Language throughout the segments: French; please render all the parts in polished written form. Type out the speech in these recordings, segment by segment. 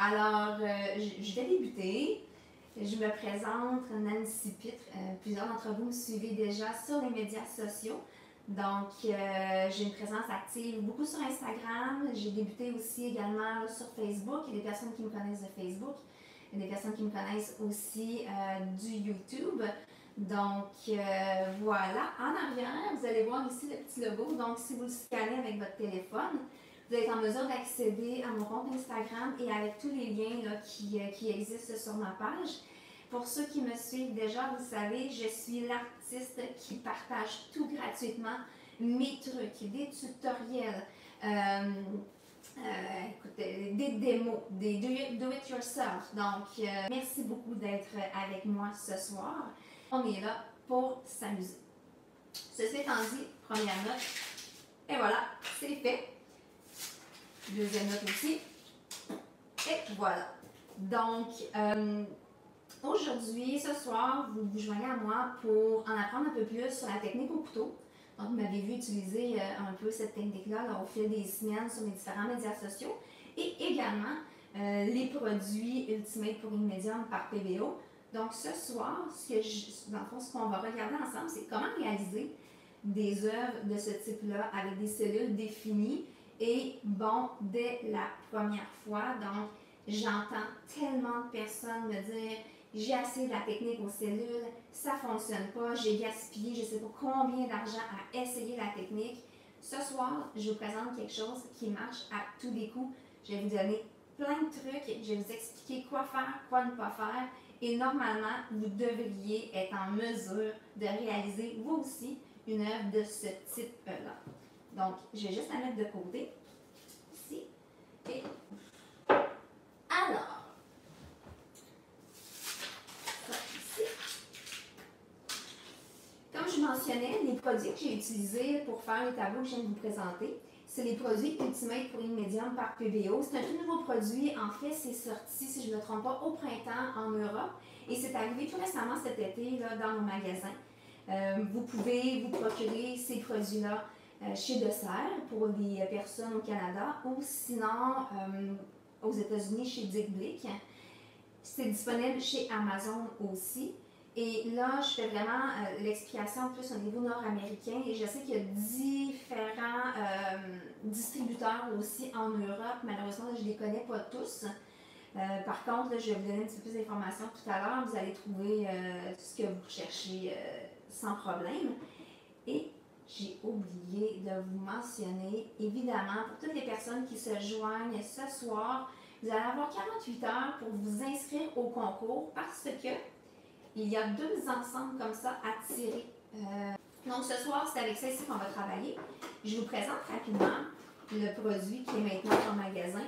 Alors, je vais débuter. Je me présente, Nancy Pitre. Plusieurs d'entre vous me suivez déjà sur les médias sociaux. Donc, j'ai une présence active beaucoup sur Instagram. J'ai débuté aussi également sur Facebook. Il y a des personnes qui me connaissent de Facebook. Il y a des personnes qui me connaissent aussi du YouTube. Donc, voilà. En arrière, vous allez voir ici le petit logo. Donc, si vous le scannez avec votre téléphone, vous êtes en mesure d'accéder à mon compte Instagram et avec tous les liens là, qui existent sur ma page. Pour ceux qui me suivent déjà, vous savez, je suis l'artiste qui partage tout gratuitement, mes trucs, des tutoriels, des démos, des do-it-yourself. Donc, merci beaucoup d'être avec moi ce soir. On est là pour s'amuser. Ceci étant dit, première note, et voilà, c'est fait. Deuxième note aussi. Et voilà. Donc, aujourd'hui, ce soir, vous vous joignez à moi pour en apprendre un peu plus sur la technique au couteau. Donc, vous m'avez vu utiliser un peu cette technique-là au fil des semaines sur mes différents médias sociaux. Et également, les produits Ultimate pour Medium par PBO. Donc, ce soir, dans le fond, ce qu'on va regarder ensemble, c'est comment réaliser des œuvres de ce type-là avec des cellules définies. Et bon, dès la première fois, donc, j'entends tellement de personnes me dire « J'ai essayé de la technique aux cellules, ça ne fonctionne pas, j'ai gaspillé je ne sais pas combien d'argent à essayer la technique. » Ce soir, je vous présente quelque chose qui marche à tous les coups. Je vais vous donner plein de trucs, je vais vous expliquer quoi faire, quoi ne pas faire. Et normalement, vous devriez être en mesure de réaliser, vous aussi, une œuvre de ce type-là. Donc, je vais juste la mettre de côté, ici, et alors, ça ici. Comme je mentionnais, les produits que j'ai utilisés pour faire les tableaux que je viens de vous présenter, c'est les produits Ultimate pour Medium par PBO. C'est un tout nouveau produit. En fait, c'est sorti, si je ne me trompe pas, au printemps en Europe. Et c'est arrivé tout récemment cet été là, dans nos magasins. Vous pouvez vous procurer ces produits-là chez Dessert pour les personnes au Canada ou sinon aux États-Unis chez Dick Blick. C'est disponible chez Amazon aussi. Et là, je fais vraiment l'explication plus au niveau nord-américain et je sais qu'il y a différents distributeurs aussi en Europe. Malheureusement, je ne les connais pas tous. Par contre, là, je vais vous donner un petit peu plus d'informations tout à l'heure. Vous allez trouver tout ce que vous recherchez sans problème. Et j'ai oublié de vous mentionner, évidemment, pour toutes les personnes qui se joignent ce soir, vous allez avoir 48 heures pour vous inscrire au concours parce que il y a 2 ensembles comme ça à tirer. Donc ce soir, c'est avec ça ici qu'on va travailler. Je vous présente rapidement le produit qui est maintenant en magasin.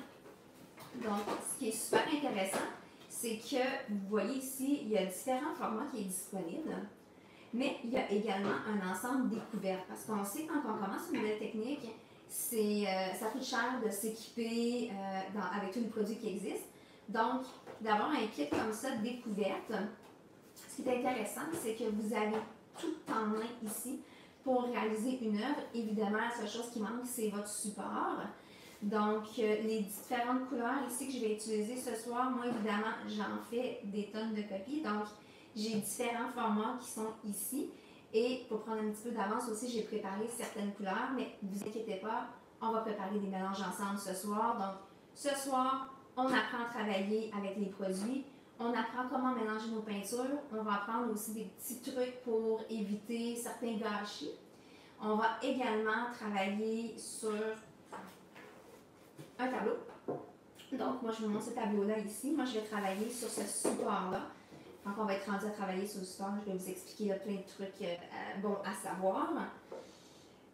Donc, ce qui est super intéressant, c'est que vous voyez ici, il y a différents formats qui sont disponibles. Mais il y a également un ensemble découvert. Parce qu'on sait quand on commence une nouvelle technique, ça coûte cher de s'équiper avec tous les produits qui existent. Donc, d'avoir un kit comme ça découverte, ce qui est intéressant, c'est que vous avez tout en main ici pour réaliser une œuvre. Évidemment, la seule chose qui manque, c'est votre support. Donc, les différentes couleurs ici que je vais utiliser ce soir, moi, évidemment, j'en fais des tonnes de copies. Donc, j'ai différents formats qui sont ici. Et pour prendre un petit peu d'avance aussi, j'ai préparé certaines couleurs, mais ne vous inquiétez pas, on va préparer des mélanges ensemble ce soir. Donc, ce soir, on apprend à travailler avec les produits. On apprend comment mélanger nos peintures. On va apprendre aussi des petits trucs pour éviter certains gâchis. On va également travailler sur un tableau. Donc, moi, je vous montre ce tableau-là ici. Moi, je vais travailler sur ce support-là. Quand on va être rendu à travailler sur le support, je vais vous expliquer là, plein de trucs bons à savoir.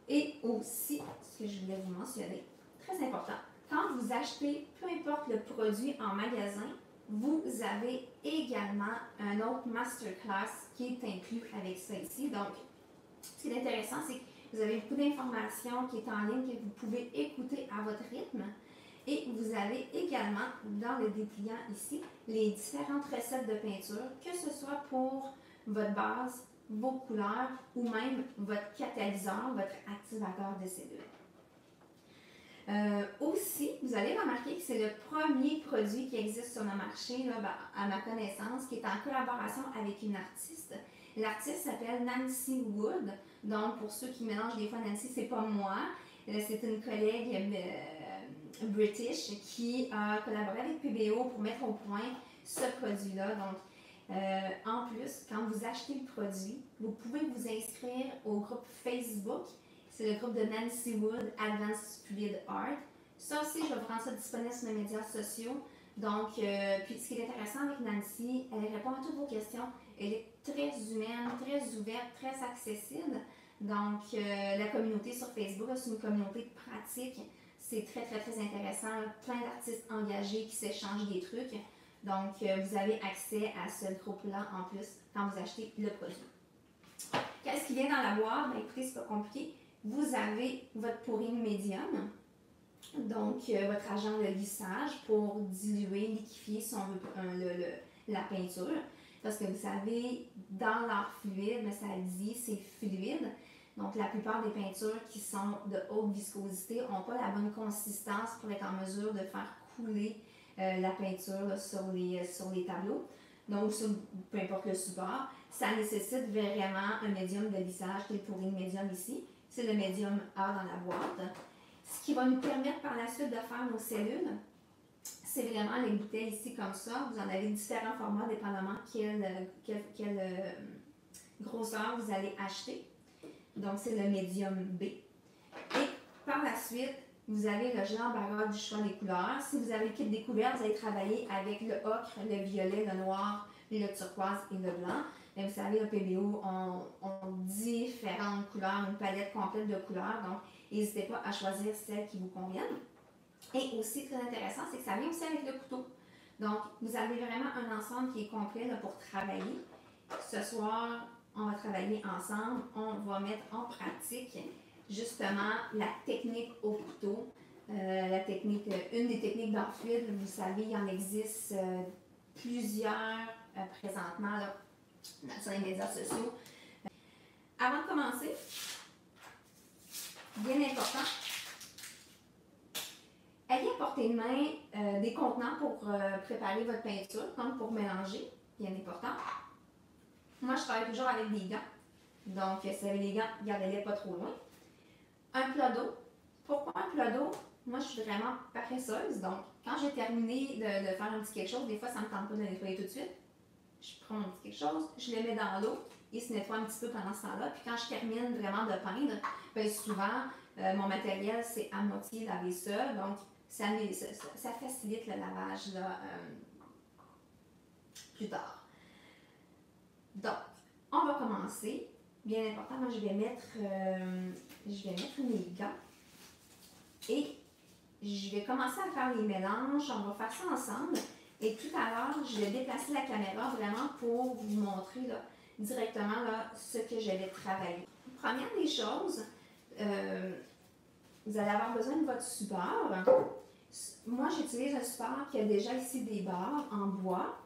Et aussi, ce que je voulais vous mentionner, très important, quand vous achetez, peu importe le produit en magasin, vous avez également un autre masterclass qui est inclus avec ça ici. Donc, ce qui est intéressant, c'est que vous avez beaucoup d'informations qui est en ligne que vous pouvez écouter à votre rythme. Et vous avez également, dans le dépliant ici, les différentes recettes de peinture, que ce soit pour votre base, vos couleurs ou même votre catalyseur, votre activateur de cellules. Aussi, vous allez remarquer que c'est le premier produit qui existe sur le marché, là, à ma connaissance, qui est en collaboration avec une artiste. L'artiste s'appelle Nancy Wood. Donc, pour ceux qui mélangent des fois, Nancy, c'est pas moi. C'est une collègue british qui a collaboré avec PBO pour mettre au point ce produit-là. Donc, en plus, quand vous achetez le produit, vous pouvez vous inscrire au groupe Facebook. C'est le groupe de Nancy Wood, Advanced Fluid Art. Ça aussi, je vais vous rendre ça disponible sur mes médias sociaux. Donc, puis ce qui est intéressant avec Nancy, elle répond à toutes vos questions. Elle est très humaine, très ouverte, très accessible. Donc, la communauté sur Facebook, c'est une communauté de pratique. C'est très, très, très intéressant. Plein d'artistes engagés qui s'échangent des trucs. Donc, vous avez accès à ce groupe-là en plus quand vous achetez le produit. Qu'est-ce qui vient dans la boîte? Ben, écoutez, c'est pas compliqué. Vous avez votre pouring médium, donc votre agent de lissage pour diluer, liquéfier si on veut la peinture. Parce que vous savez, dans l'art fluide, ça dit c'est fluide. Donc la plupart des peintures qui sont de haute viscosité n'ont pas la bonne consistance pour être en mesure de faire couler la peinture là, sur les tableaux. Donc peu importe le support, ça nécessite vraiment un médium de lissage qui est le pouring médium ici. C'est le médium A dans la boîte. Ce qui va nous permettre par la suite de faire nos cellules, c'est vraiment les bouteilles ici comme ça. Vous en avez différents formats dépendamment quelle grosseur vous allez acheter. Donc, c'est le médium B. Et par la suite, vous avez le gel embarras du choix des couleurs. Si vous avez le kit découvert, vous allez travailler avec le ocre, le violet, le noir, le turquoise et le blanc. Mais vous savez, le PBO ont différentes couleurs, une palette complète de couleurs. Donc, n'hésitez pas à choisir celles qui vous conviennent. Et aussi, très intéressant, c'est que ça vient aussi avec le couteau. Donc, vous avez vraiment un ensemble qui est complet là, pour travailler. Ce soir, on va travailler ensemble. On va mettre en pratique justement la technique au couteau. Une des techniques d'art fluide, vous savez, il y en existe plusieurs présentement là, sur les médias sociaux. Avant de commencer, bien important, ayez à portée de main des contenants pour préparer votre peinture, donc pour mélanger, bien important. Moi, je travaille toujours avec des gants, donc si vous avez des gants, gardez-les pas trop loin. Un plat d'eau. Pourquoi un plat d'eau? Moi, je suis vraiment paresseuse, donc quand j'ai terminé de faire un petit quelque chose, des fois, ça ne me tente pas de le nettoyer tout de suite. Je prends mon petit quelque chose, je le mets dans l'eau, il se nettoie un petit peu pendant ce temps-là. Puis quand je termine vraiment de peindre, bien souvent, mon matériel, c'est à moitié lavé seul, donc ça facilite le lavage là, plus tard. Donc, on va commencer. Bien important, moi je vais mettre mes gants et je vais commencer à faire les mélanges. On va faire ça ensemble. Et tout à l'heure, je vais déplacer la caméra vraiment pour vous montrer là, directement là, ce que je vais travailler. Première des choses, vous allez avoir besoin de votre support. Moi, j'utilise un support qui a déjà ici des barres en bois.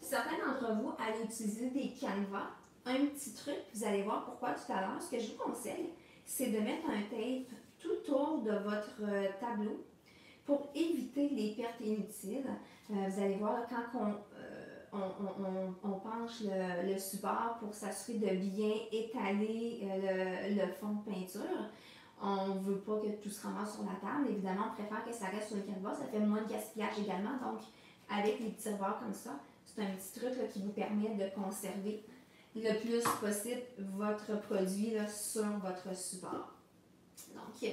Certains d'entre vous allez utiliser des canevas. Un petit truc, vous allez voir pourquoi tout à l'heure. Ce que je vous conseille, c'est de mettre un tape tout autour de votre tableau pour éviter les pertes inutiles. Vous allez voir là, quand on penche le support pour s'assurer de bien étaler le fond de peinture. On ne veut pas que tout se ramasse sur la table. Évidemment, on préfère que ça reste sur le canevas. Ça fait moins de gaspillage également. Donc, avec les petits rebords comme ça, c'est un petit truc là, qui vous permet de conserver le plus possible votre produit là, sur votre support. Donc,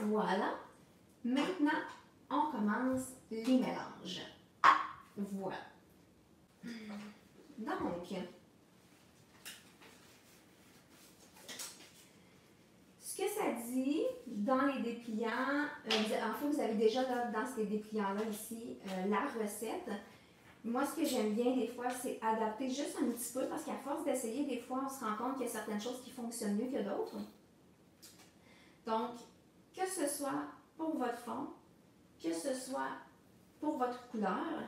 voilà. Maintenant, on commence les mélanges. Voilà. Donc, ce que ça dit dans les dépliants, en fait, vous avez déjà là, dans ces dépliants-là ici la recette. Moi, ce que j'aime bien des fois, c'est adapter juste un petit peu parce qu'à force d'essayer, des fois, on se rend compte qu'il y a certaines choses qui fonctionnent mieux que d'autres. Donc, que ce soit pour votre fond, que ce soit pour votre couleur,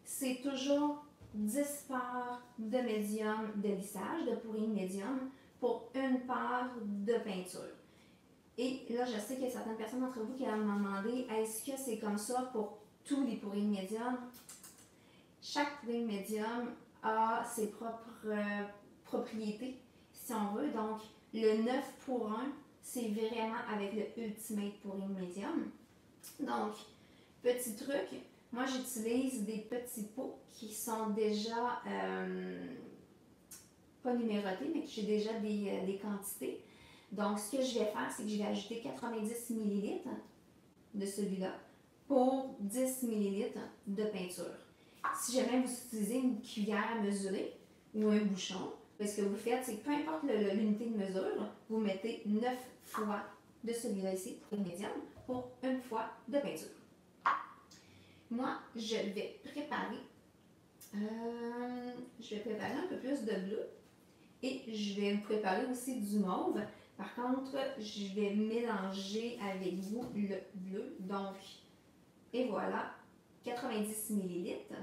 c'est toujours 10 parts de médium de lissage, de pouring médium, pour une part de peinture. Et là, je sais qu'il y a certaines personnes d'entre vous qui vont me demander, est-ce que c'est comme ça pour tous les pourings médiums? Chaque pourring médium a ses propres propriétés, si on veut. Donc, le 9 pour 1, c'est vraiment avec le Ultimate Pourring Medium. Donc, petit truc, moi j'utilise des petits pots qui sont déjà pas numérotés, mais que j'ai déjà des quantités. Donc, ce que je vais faire, c'est que je vais ajouter 90 ml de celui-là pour 10 ml de peinture. Si jamais vous utilisez une cuillère à mesurer ou un bouchon, ce que vous faites, c'est que peu importe l'unité de mesure, vous mettez 9 fois de celui-là ici, pour le médium, pour une fois de peinture. Moi, je vais préparer un peu plus de bleu et je vais préparer aussi du mauve. Par contre, je vais mélanger avec vous le bleu. Donc, et voilà, 90 ml.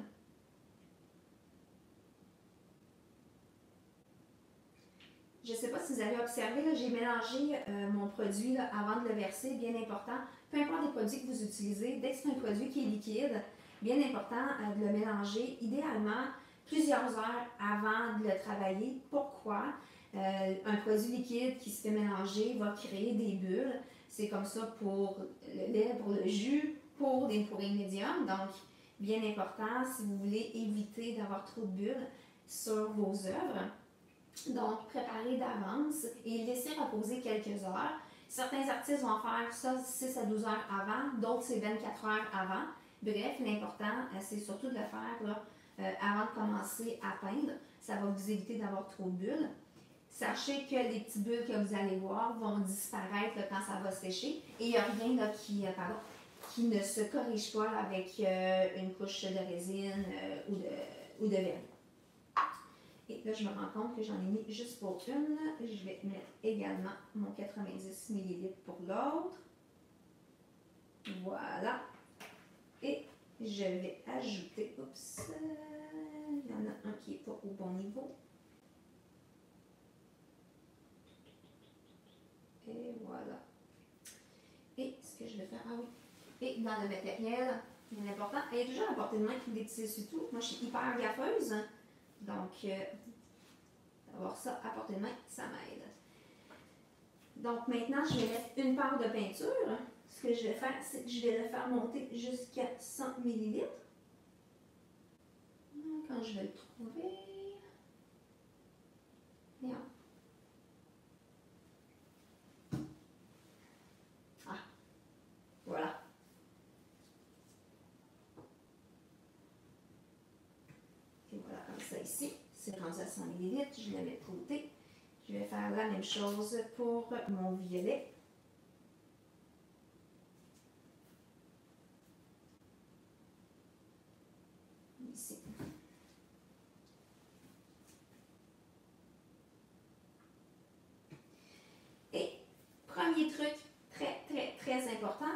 Je ne sais pas si vous avez observé, j'ai mélangé mon produit là, avant de le verser, bien important. Peu importe les produits que vous utilisez, dès que c'est un produit qui est liquide, bien important de le mélanger, idéalement plusieurs heures avant de le travailler. Pourquoi? Un produit liquide qui se fait mélanger va créer des bulles. C'est comme ça pour le lait, pour le jus, pour des pourrings médiums. Donc, bien important si vous voulez éviter d'avoir trop de bulles sur vos œuvres. Donc, préparer d'avance et laisser reposer quelques heures. Certains artistes vont faire ça 6 à 12 heures avant, d'autres c'est 24 heures avant. Bref, l'important, c'est surtout de le faire là, avant de commencer à peindre. Ça va vous éviter d'avoir trop de bulles. Sachez que les petites bulles que vous allez voir vont disparaître là, quand ça va sécher et il n'y a rien là, qui ne se corrige pas là, avec une couche de résine ou de vernis. Et là, je me rends compte que j'en ai mis juste pour une. Je vais mettre également mon 90 ml pour l'autre. Voilà. Et je vais ajouter, oups, il y en a un qui n'est pas au bon niveau. Et voilà. Et ce que je vais faire, ah oui. Et dans le matériel, bien important, il y a toujours à portée de main des petits essuie-tout. Moi, je suis hyper gaffeuse. Donc, avoir ça à portée de main, ça m'aide. Donc maintenant, je vais mettre une part de peinture. Ce que je vais faire, c'est que je vais le faire monter jusqu'à 100 ml. Quand je vais le trouver. Bien. Ah, voilà. Et voilà, comme ça ici. C'est rendu à 100 ml. Je le mets de côté. Je vais faire la même chose pour mon violet. Ici. Et premier truc très important,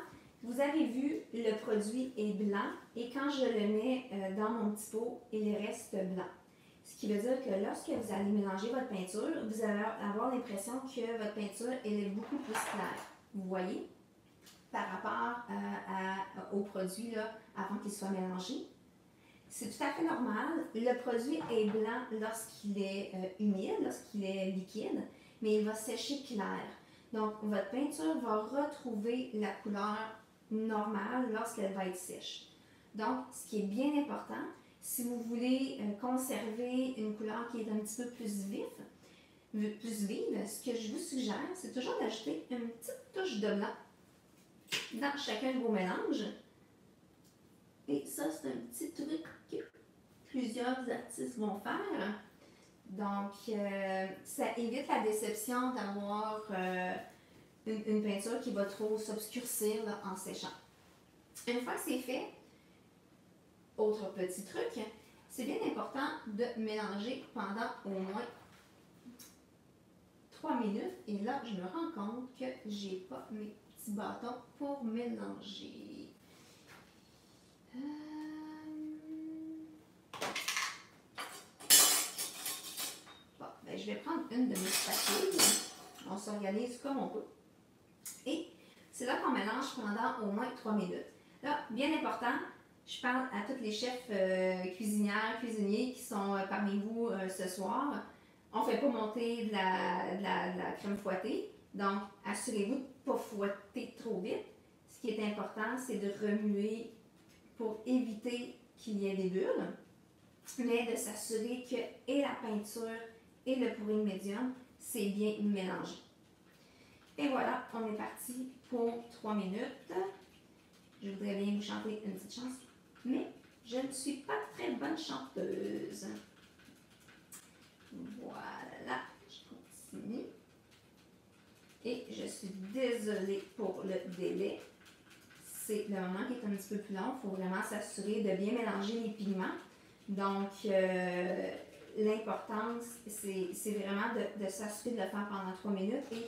vous avez vu, le produit est blanc et quand je le mets dans mon petit pot, il reste blanc. Ce qui veut dire que lorsque vous allez mélanger votre peinture, vous allez avoir l'impression que votre peinture est beaucoup plus claire. Vous voyez? Par rapport au produit là, avant qu'il soit mélangé. C'est tout à fait normal. Le produit est blanc lorsqu'il est humide, lorsqu'il est liquide, mais il va sécher clair. Donc, votre peinture va retrouver la couleur normale lorsqu'elle va être sèche. Donc, ce qui est bien important, si vous voulez conserver une couleur qui est un petit peu plus vive, ce que je vous suggère, c'est toujours d'ajouter une petite touche de blanc dans chacun de vos mélanges. Et ça, c'est un petit truc que plusieurs artistes vont faire. Donc, ça évite la déception d'avoir une peinture qui va trop s'obscurcir en séchant. Une fois que c'est fait, autre petit truc, c'est bien important de mélanger pendant au moins 3 minutes. Et là, je me rends compte que j'ai pas mes petits bâtons pour mélanger. Bon, ben, je vais prendre une de mes spatules. On s'organise comme on peut. Et C'est là qu'on mélange pendant au moins 3 minutes. Là, bien important, je parle à tous les chefs cuisinières, cuisiniers qui sont parmi vous ce soir. On ne fait pas monter de la crème fouettée, donc assurez-vous de ne pas fouetter trop vite. Ce qui est important, c'est de remuer pour éviter qu'il y ait des bulles, mais de s'assurer que et la peinture et le pourri médium, c'est bien mélangé. Et voilà, on est parti pour 3 minutes. Je voudrais bien vous chanter une petite chanson, mais je ne suis pas très bonne chanteuse. Voilà, je continue. Et je suis désolée pour le délai. C'est le moment qui est un petit peu plus long. Il faut vraiment s'assurer de bien mélanger les pigments. Donc, l'importance, c'est vraiment de s'assurer de le faire pendant 3 minutes. Et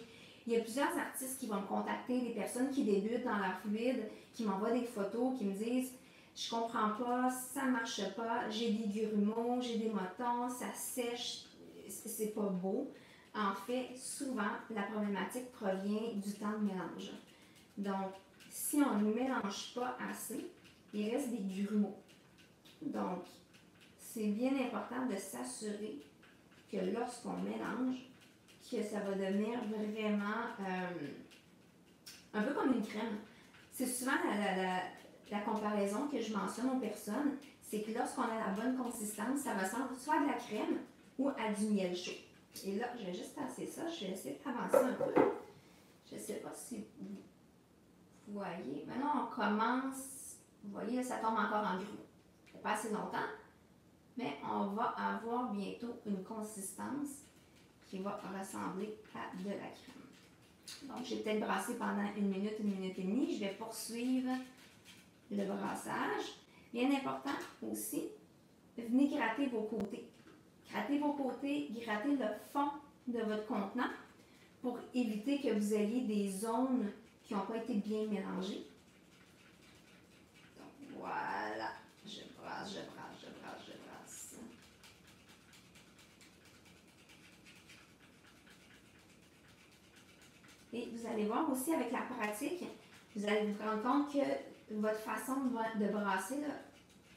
il y a plusieurs artistes qui vont me contacter, des personnes qui débutent dans leur fluide, qui m'envoient des photos, qui me disent « Je comprends pas, ça marche pas, j'ai des grumeaux, j'ai des motons, ça sèche, c'est pas beau. » En fait, souvent, la problématique provient du temps de mélange. Donc, si on ne mélange pas assez, il reste des grumeaux. Donc, c'est bien important de s'assurer que lorsqu'on mélange, que ça va devenir vraiment un peu comme une crème. C'est souvent la comparaison que je mentionne aux personnes, c'est que lorsqu'on a la bonne consistance, ça ressemble soit à de la crème ou à du miel chaud. Et là, je vais juste passer ça, je vais essayer d'avancer un peu. Je ne sais pas si vous voyez. Maintenant, on commence, vous voyez, ça tombe encore en grumeaux. Ça fait pas assez longtemps, mais on va avoir bientôt une consistance qui va ressembler à de la crème. Donc, j'ai peut-être brassé pendant 1 minute et demie. Je vais poursuivre le brassage. Bien important aussi, venez gratter vos côtés. Grattez vos côtés, grattez le fond de votre contenant pour éviter que vous ayez des zones qui n'ont pas été bien mélangées. Donc, voilà. Je brasse, je brasse, je brasse, je brasse. Et vous allez voir aussi avec la pratique, vous allez vous rendre compte que votre façon de brasser là,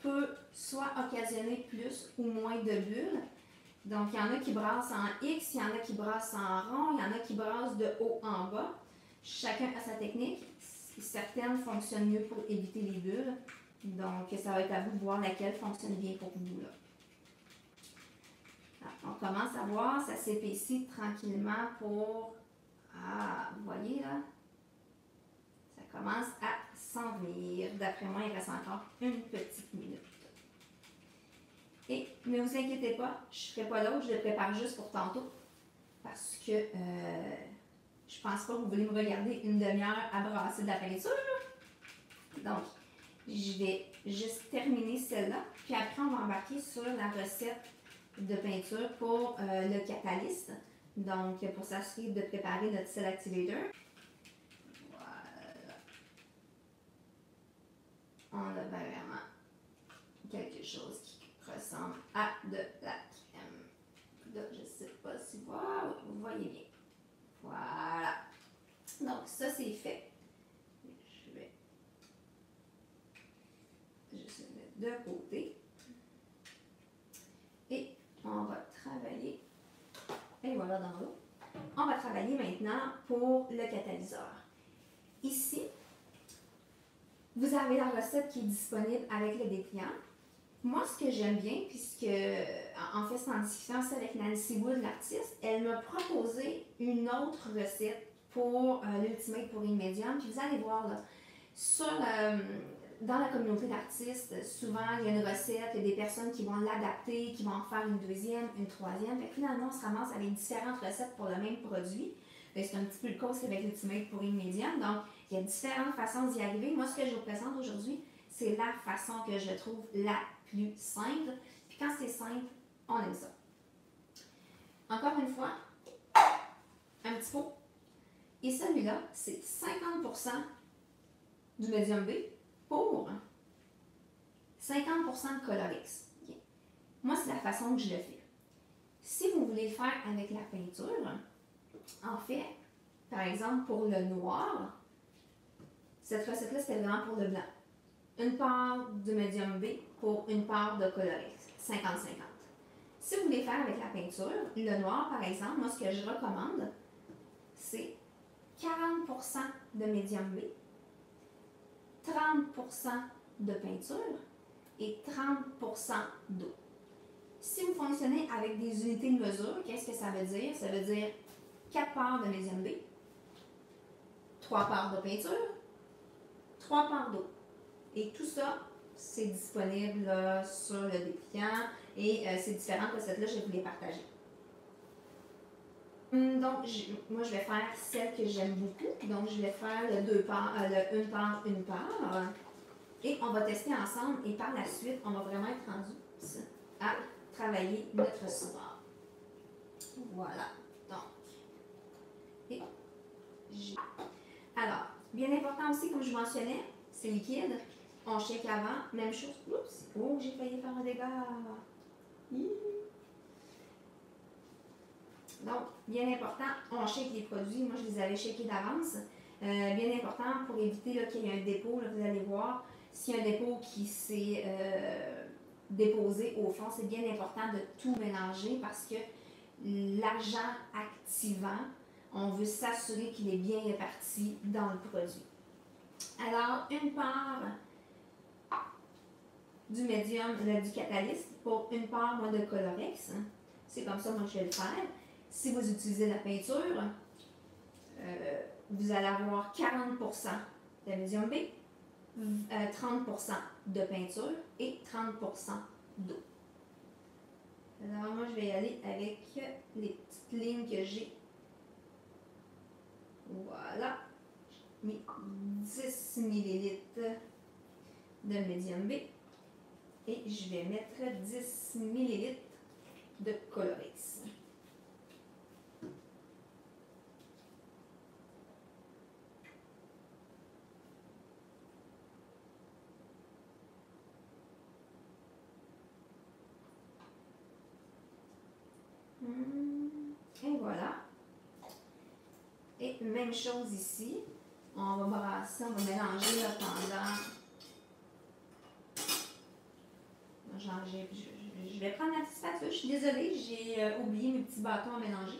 peut soit occasionner plus ou moins de bulles. Donc, il y en a qui brassent en X, il y en a qui brassent en rond, il y en a qui brassent de haut en bas. Chacun a sa technique. Certaines fonctionnent mieux pour éviter les bulles. Donc, ça va être à vous de voir laquelle fonctionne bien pour vous. Là. Alors, on commence à voir, ça s'épaissit tranquillement pour... Ah, vous voyez là? Ça commence à s'en venir. D'après moi, il reste encore une petite minute. Et ne vous inquiétez pas, je ne ferai pas l'autre, je le prépare juste pour tantôt. Parce que je pense pas que vous voulez me regarder une demi-heure à brasser de la peinture. Donc, je vais juste terminer celle-là. Puis après, on va embarquer sur la recette de peinture pour le catalyste. Donc, pour s'assurer de préparer notre cell activator. Voilà. On a vraiment quelque chose qui ressemble à de la crème. Là, je ne sais pas si vous voyez bien. Voilà. Donc, ça, c'est fait. Je vais juste le mettre de côté. Et on va travailler. Et voilà dans l'eau. On va travailler maintenant pour le catalyseur. Ici, vous avez la recette qui est disponible avec le dépliant. Moi, ce que j'aime bien, puisque en fait, c'est en discussion avec Nancy Wood, l'artiste, elle m'a proposé une autre recette pour l'Ultimate Pouring Medium. Puis vous allez voir, là, dans la communauté d'artistes, souvent, il y a une recette, il y a des personnes qui vont l'adapter, qui vont en faire une deuxième, une troisième. Fait que finalement, on se ramasse avec différentes recettes pour le même produit. C'est un petit peu le cas aussi avec l'Ultimate Pouring Medium. Donc, il y a différentes façons d'y arriver. Moi, ce que je vous présente aujourd'hui, c'est la façon que je trouve la plus simple. Puis quand c'est simple, on aime ça. Encore une fois, un petit pot. Et celui-là, c'est 50% du médium B pour 50% de Colorix. Okay. Moi, c'est la façon que je le fais. Si vous voulez le faire avec la peinture, en fait, par exemple, pour le noir, Cette recette-là, c'était vraiment pour le blanc. Une part de médium B pour une part de Colorex, 50-50. Si vous voulez faire avec la peinture, le noir par exemple, moi ce que je recommande, c'est 40% de médium B, 30% de peinture et 30% d'eau. Si vous fonctionnez avec des unités de mesure, qu'est-ce que ça veut dire? Ça veut dire 4 parts de médium B, 3 parts de peinture, 3 parts d'eau. Et tout ça, c'est disponible là, sur le dépliant et ces différentes recettes-là, je vais vous les partager. Donc, moi, je vais faire celle que j'aime beaucoup. Donc, je vais faire le une part, une part. Et on va tester ensemble et par la suite, on va vraiment être rendu à travailler notre support. Voilà. Donc, et alors, bien important aussi, comme je mentionnais, c'est liquide. On shake avant, même chose. Oups! Oh, j'ai failli faire un dégât. Donc, bien important, on shake les produits. Moi, je les avais shakés d'avance. Bien important pour éviter qu'il y ait un dépôt. Là, vous allez voir, s'il y a un dépôt qui s'est déposé au fond, c'est bien important de tout mélanger parce que l'agent activant, on veut s'assurer qu'il est bien réparti dans le produit. Alors, une part du médium, du catalyste pour une part moins de Colorex. C'est comme ça que je vais le faire. Si vous utilisez la peinture, vous allez avoir 40% de médium B, 30% de peinture et 30% d'eau. Alors moi, je vais y aller avec les petites lignes que j'ai. Voilà. J'ai mis 10 ml de médium B. Et je vais mettre 10 ml de Colorex. Et voilà. Et même chose ici. On va brasser, on va mélanger là, pendant... Je vais prendre la petite spatule. Je suis désolée, j'ai oublié mes petits bâtons à mélanger.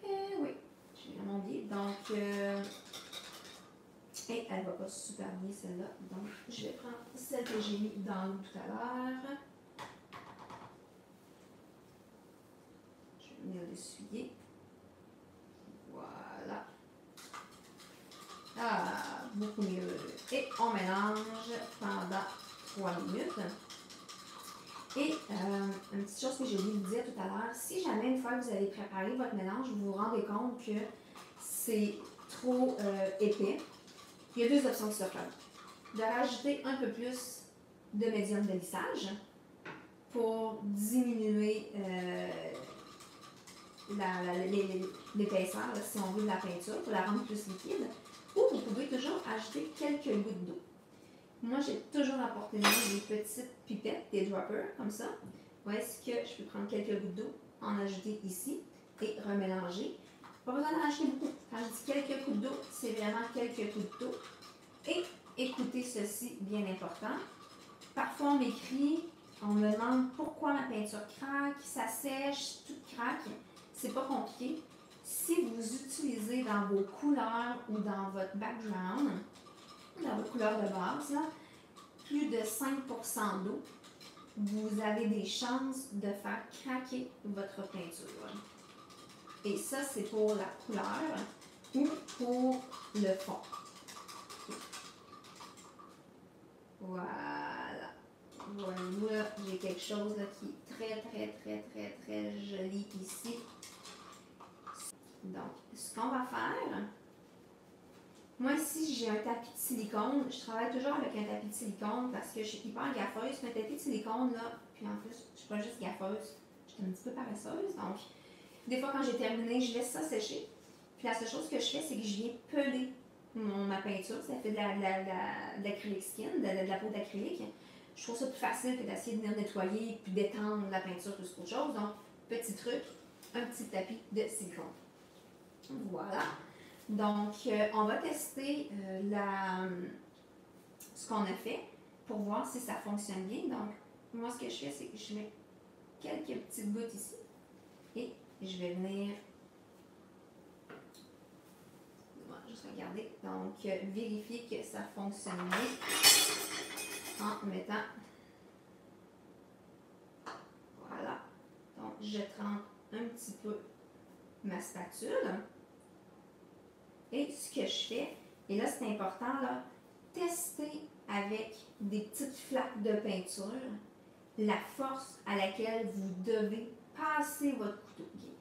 Oui, j'ai vraiment oublié. Donc, et elle va pas super bien celle-là. Donc, je vais prendre celle que j'ai mis dans l'eau tout à l'heure. Je vais venir l'essuyer. Voilà. Ah, beaucoup mieux. Et on mélange pendant 3 minutes. Et une petite chose que j'ai oublié de vous dire tout à l'heure, si jamais une fois que vous avez préparé votre mélange, vous vous rendez compte que c'est trop épais, il y a 2 options qui se font. De rajouter un peu plus de médium de lissage pour diminuer l'épaisseur, si on veut, de la peinture, pour la rendre plus liquide. Ou vous pouvez toujours ajouter quelques gouttes d'eau. Moi, j'ai toujours apporté des petites pipettes, des droppers, comme ça. Où est-ce que je peux prendre quelques gouttes d'eau, en ajouter ici et remélanger. Pas besoin d'en rajouter beaucoup. Quand je dis quelques gouttes d'eau, c'est vraiment quelques gouttes d'eau. Et écoutez ceci, bien important. Parfois, on m'écrit, on me demande pourquoi ma peinture craque, ça sèche, tout craque. C'est pas compliqué. Si vous utilisez dans vos couleurs ou dans votre background, dans vos couleurs de base, là, plus de 5% d'eau, vous avez des chances de faire craquer votre peinture. Et ça, c'est pour la couleur ou pour le fond. Voilà. Voilà, j'ai quelque chose là, qui est très joli ici. Donc, ce qu'on va faire, moi ici j'ai un tapis de silicone. Je travaille toujours avec un tapis de silicone parce que je suis hyper gaffeuse. Un tapis de silicone là, puis en plus, je suis pas juste gaffeuse, je suis un petit peu paresseuse. Donc, des fois quand j'ai terminé, je laisse ça sécher. Puis la seule chose que je fais, c'est que je viens peler ma peinture. Ça fait de l'acrylic skin, de la peau d'acrylique. Je trouve ça plus facile que d'essayer de venir nettoyer puis d'étendre la peinture plus qu'autre chose. Donc, petit truc, un petit tapis de silicone. Voilà. Donc, on va tester ce qu'on a fait pour voir si ça fonctionne bien. Donc, moi, ce que je fais, c'est que je mets quelques petites gouttes ici et je vais venir juste regarder. Donc, vérifier que ça fonctionne bien en mettant. Voilà. Donc, je trempe un petit peu ma spatule. Et ce que je fais, et là, c'est important, là, tester avec des petites flaques de peinture la force à laquelle vous devez passer votre couteau. Okay?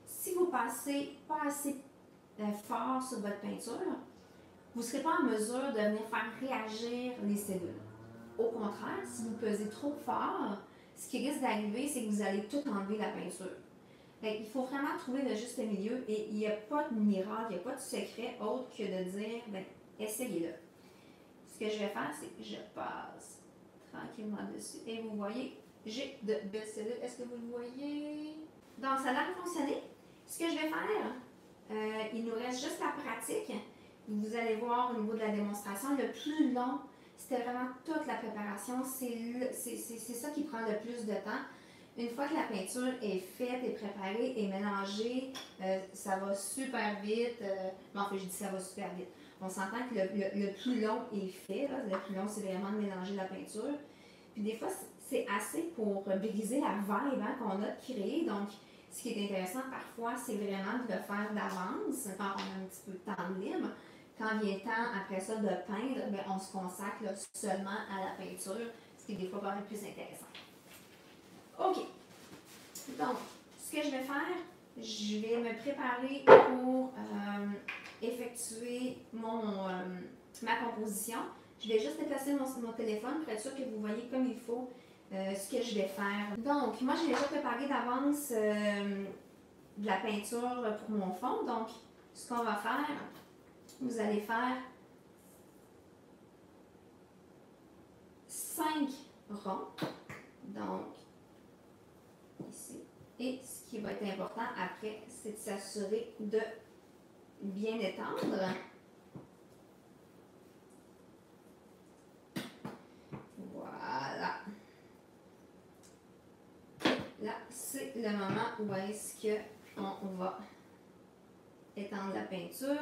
Si vous passez pas assez fort sur votre peinture, vous ne serez pas en mesure de venir faire réagir les cellules. Au contraire, si vous pesez trop fort, ce qui risque d'arriver, c'est que vous allez tout enlever la peinture. Il faut vraiment trouver le juste milieu et il n'y a pas de miracle, il n'y a pas de secret autre que de dire, essayez-le. Ce que je vais faire, c'est que je passe tranquillement dessus et vous voyez, j'ai de belles cellules. Est-ce que vous le voyez? Donc, ça a l'air de fonctionner. Ce que je vais faire, il nous reste juste la pratique. Vous allez voir au niveau de la démonstration, le plus long, c'était vraiment toute la préparation. C'est ça qui prend le plus de temps. Une fois que la peinture est faite, est préparée, est mélangée, ça va super vite. En fait, je dis ça va super vite. On s'entend que le plus long est fait. Là. Le plus long, c'est vraiment de mélanger la peinture. Puis des fois, c'est assez pour briser la vibe qu'on a de créer. Donc, ce qui est intéressant parfois, c'est vraiment de le faire d'avance, quand on a un petit peu de temps libre. Quand vient le temps, après ça, de peindre, on se consacre là, seulement à la peinture, ce qui est des fois quand même plus intéressant. OK. Donc, ce que je vais faire, je vais me préparer pour effectuer ma composition. Je vais juste déplacer mon téléphone pour être sûr que vous voyez comme il faut ce que je vais faire. Donc, moi, j'ai déjà préparé d'avance de la peinture pour mon fond. Donc, ce qu'on va faire, vous allez faire 5 ronds. Donc, ici. Et ce qui va être important après, c'est de s'assurer de bien étendre. Voilà. Là, c'est le moment où est-ce qu'on va étendre la peinture.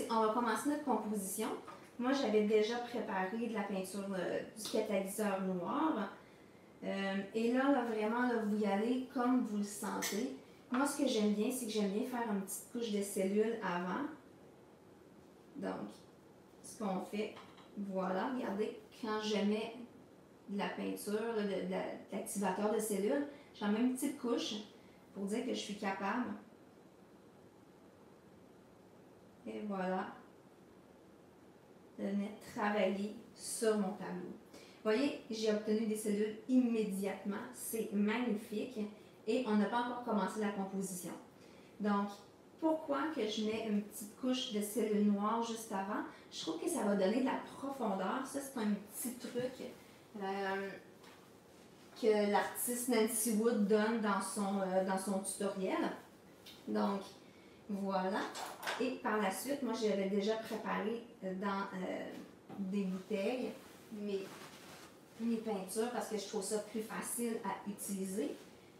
On va commencer notre composition. Moi, j'avais déjà préparé de la peinture du catalyseur noir. Et là, vraiment, là, vous y allez comme vous le sentez. Moi, ce que j'aime bien, c'est que j'aime bien faire une petite couche de cellules avant. Donc, ce qu'on fait, voilà, regardez, quand je mets de la peinture, de l'activateur de cellules, j'en mets une petite couche pour dire que je suis capable. Et voilà, de venir travailler sur mon tableau. Vous voyez, j'ai obtenu des cellules immédiatement. C'est magnifique. Et on n'a pas encore commencé la composition. Donc, pourquoi que je mets une petite couche de cellules noires juste avant? Je trouve que ça va donner de la profondeur. Ça, c'est un petit truc que l'artiste Nancy Wood donne dans son tutoriel. Donc, voilà. Et par la suite, moi, j'avais déjà préparé dans des bouteilles mes peintures parce que je trouve ça plus facile à utiliser.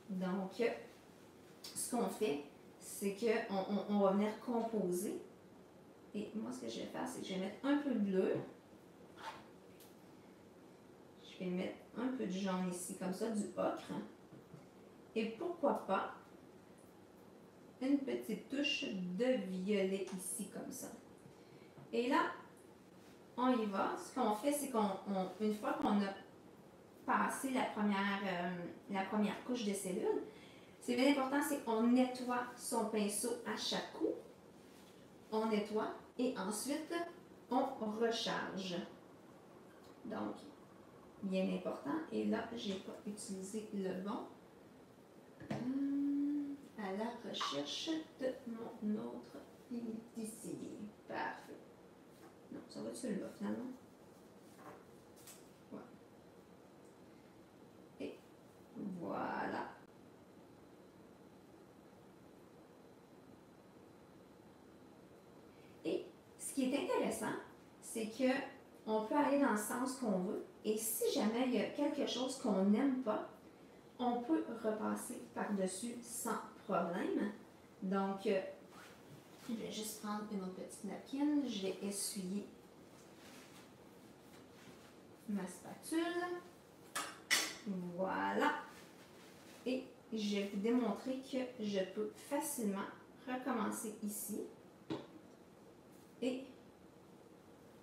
Donc, ce qu'on fait, c'est qu'on va venir composer. Et moi, ce que je vais faire, c'est que je vais mettre un peu de bleu. Je vais mettre un peu de jaune ici, comme ça, du ocre. Et pourquoi pas une petite touche de violet ici, comme ça. Et là, on y va. Ce qu'on fait, c'est qu'une fois qu'on a passé la première couche de cellules, c'est bien important, c'est qu'on nettoie son pinceau à chaque coup. On nettoie Et ensuite, on recharge. Donc, bien important. Et là, je n'ai pas utilisé le bon. À la recherche de mon autre ici. Parfait. Non, ça va celui-là finalement. Voilà. Et voilà. Et ce qui est intéressant, c'est que on peut aller dans le sens qu'on veut. Et si jamais il y a quelque chose qu'on n'aime pas, on peut repasser par-dessus sans problème. Donc, je vais juste prendre une autre petite napkin. Je vais essuyer ma spatule. Voilà. Et je vais vous démontrer que je peux facilement recommencer ici et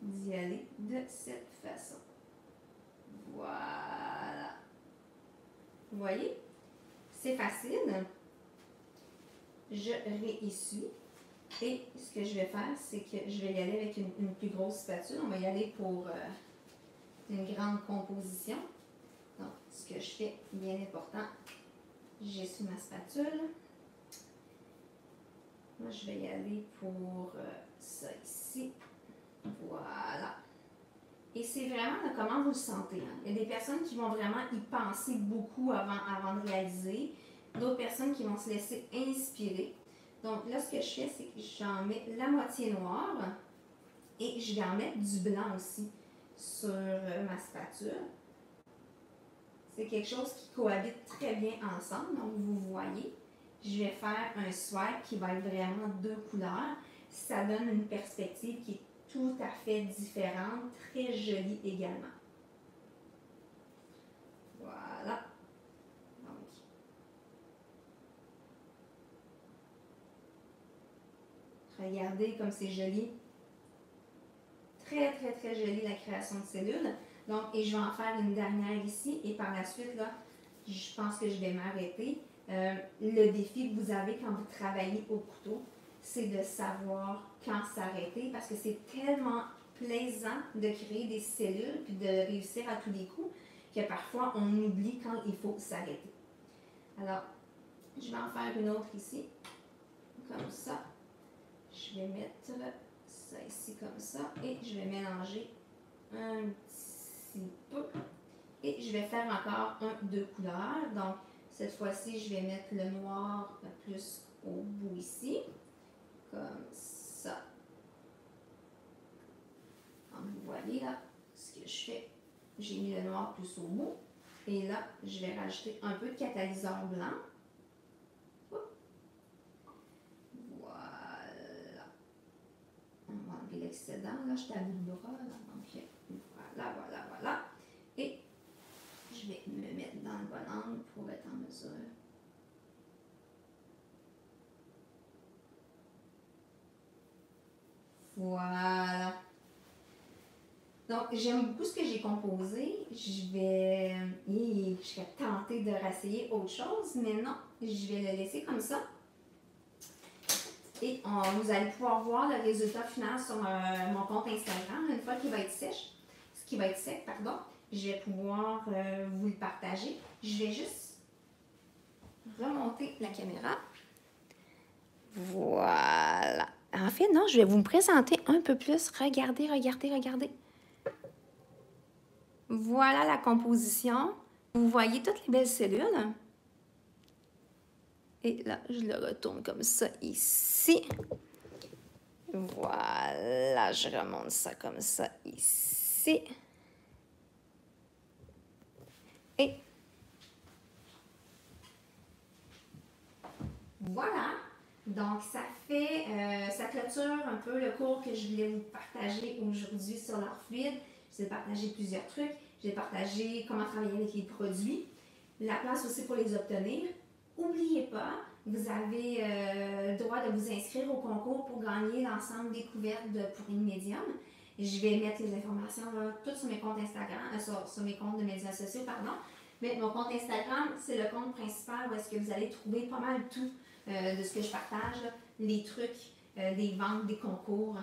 d'y aller de cette façon. Voilà. Vous voyez? C'est facile. Je réessuie. Et ce que je vais faire, c'est que je vais y aller avec une plus grosse spatule. On va y aller pour une grande composition. Donc, ce que je fais, bien important, j'essuie ma spatule. Moi, je vais y aller pour ça ici. Voilà. Et c'est vraiment de comment vous le sentez. Hein. Il y a des personnes qui vont vraiment y penser beaucoup avant de réaliser. D'autres personnes qui vont se laisser inspirer. Donc là, ce que je fais, c'est que j'en mets la moitié noire et je vais en mettre du blanc aussi sur ma spatule. C'est quelque chose qui cohabite très bien ensemble. Donc, vous voyez, je vais faire un swipe qui va être vraiment deux couleurs. Ça donne une perspective qui est tout à fait différente, très jolie également. Voilà. Donc, regardez comme c'est joli. Très, très, très joli la création de cellules. Donc, et je vais en faire une dernière ici. Et par la suite, là, je pense que je vais m'arrêter. Le défi que vous avez quand vous travaillez au couteau, c'est de savoir quand s'arrêter parce que c'est tellement plaisant de créer des cellules puis de réussir à tous les coups que parfois on oublie quand il faut s'arrêter. Alors, je vais en faire une autre ici, comme ça. Je vais mettre ça ici comme ça et je vais mélanger un petit peu. Et je vais faire encore deux couleurs. Donc, cette fois-ci, je vais mettre le noir plus au bout ici. Comme ça. Donc, vous voyez là, ce que je fais, j'ai mis le noir plus au bout. Et là, je vais rajouter un peu de catalyseur blanc. Voilà. On va enlever l'excédent. Là, je suis à bout de bras. Là. Donc, voilà, voilà, voilà. Et je vais me mettre dans le bon angle pour être en mesure. Voilà. Donc, j'aime beaucoup ce que j'ai composé. Je serais tentée de réessayer autre chose, mais non, je vais le laisser comme ça. Et vous allez pouvoir voir le résultat final sur mon compte Instagram une fois qu'il va être sec, pardon. Je vais pouvoir vous le partager. Je vais juste remonter la caméra. Voilà. En fait, non, je vais vous présenter un peu plus. Regardez, regardez, regardez. Voilà la composition. Vous voyez toutes les belles cellules. Et là, je le retourne comme ça ici. Voilà, je remonte ça comme ça ici. Et voilà. Donc, ça clôture un peu le cours que je voulais vous partager aujourd'hui sur l'art fluide. Je vous ai partagé plusieurs trucs. J'ai partagé comment travailler avec les produits, la place aussi pour les obtenir. N'oubliez pas, vous avez le droit de vous inscrire au concours pour gagner l'ensemble des couvertes pour une médium. Je vais mettre les informations toutes sur mes comptes Instagram, sur mes comptes de médias sociaux, pardon. Mais mon compte Instagram, c'est le compte principal où est-ce que vous allez trouver pas mal tout de ce que je partage, les trucs, des ventes, des concours.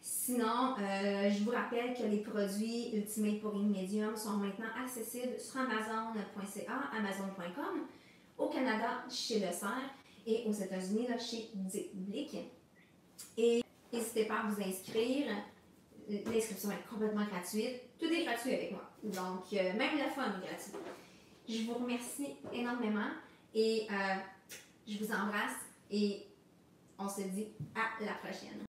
Sinon, je vous rappelle que les produits Ultimate pour Medium sont maintenant accessibles sur Amazon.ca, Amazon.com, au Canada chez Le Cerf et aux États-Unis chez Blick. Et n'hésitez pas à vous inscrire. L'inscription est complètement gratuite. Tout est gratuit avec moi. Donc, même la fun est gratuite. Je vous remercie énormément et je vous embrasse et on se dit à la prochaine.